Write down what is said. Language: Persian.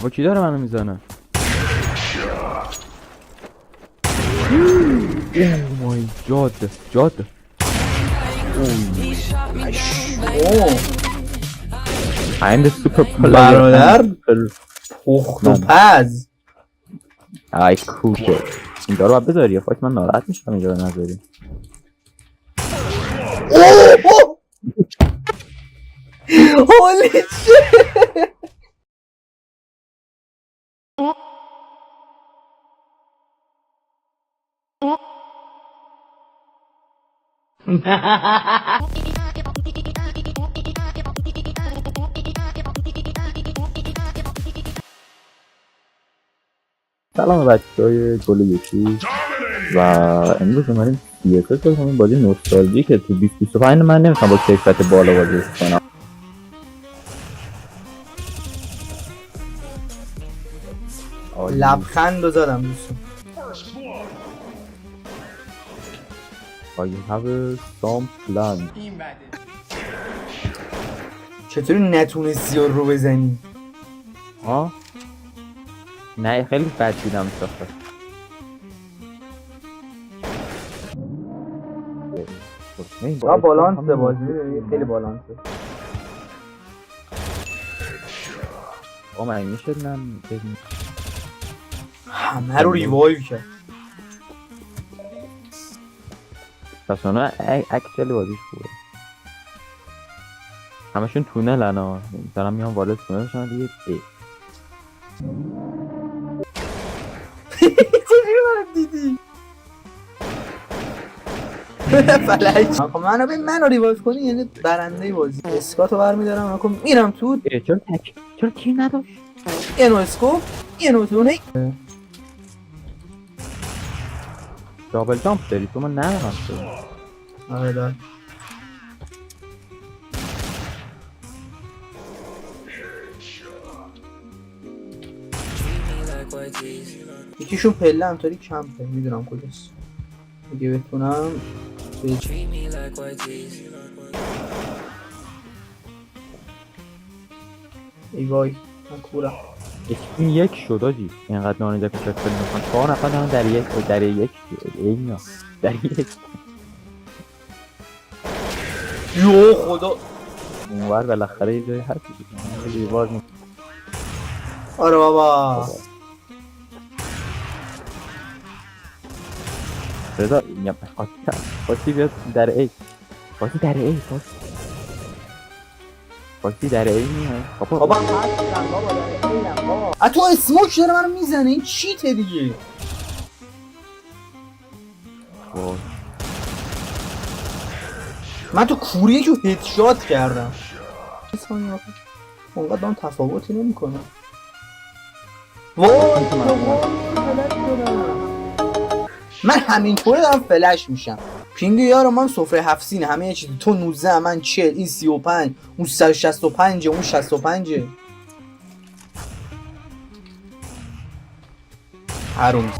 بابا کی داره منو میزنه؟ اوه مای جاد جاد. I'm the super player. برادر پخت و پز. ای کوکه اینجا رو باید بذاری یا فاک من ناراحت میشم اینجا رو نذاری. هولی شیت. سلام بچه‌های گل یکی و امروز اومدیم CSS بکنیم بازی نوستالژی که تو 2025 من نمیتونم با کیفیت بالا بازی کنم. لبخند بذارم دوستان. I have some plan. چطوری نتونستی رو بزنی؟ ها؟ نه خیلی بد دیدم ساخته. بالانس بازی خیلی بالانسه. من میشه من همه رو ریوایو کرد. پس اونا اکچلی بازیش خوبه. همشون تونل ها دارم میان وارد تونل شدن دیگه. چجوری من دیدی؟ فلج. منو ریوایو کنی یعنی برنده بازی. اسکاتو برمیدارم میگم میرم تو. چرا کی نداشت؟ اینو اسکوپ اینو تونه. دابل جامپ داری تو من ندارم تو. آره دار. یکیشون پله همطوری کمپه میدونم کجاست. اگه بتونم ای وای من کورم. این یک شد آجی اینقدر نانجا کشک کنیم میخوان 4 نفر دارن در یک اینا در یک یو خدا اونور بالاخره یه جایی هست دیگه باز آره بابا رضا میگم خاصی بیاد در ای خاصی در ای خاصی در ای میاد بابا هستم بابا در اینم بابا تو اسموک داره منو میزنه این چیته دیگه. من تو کوریه که هدشات کردم. اونقدر با هم تفاوتی نمی کنم. من همینطوری دارم فلش میشم. پینگ یارو من سفره 7 سینه همه یه چیزی. تو 19 من 40 این 35 اون 165 اون 65 حروم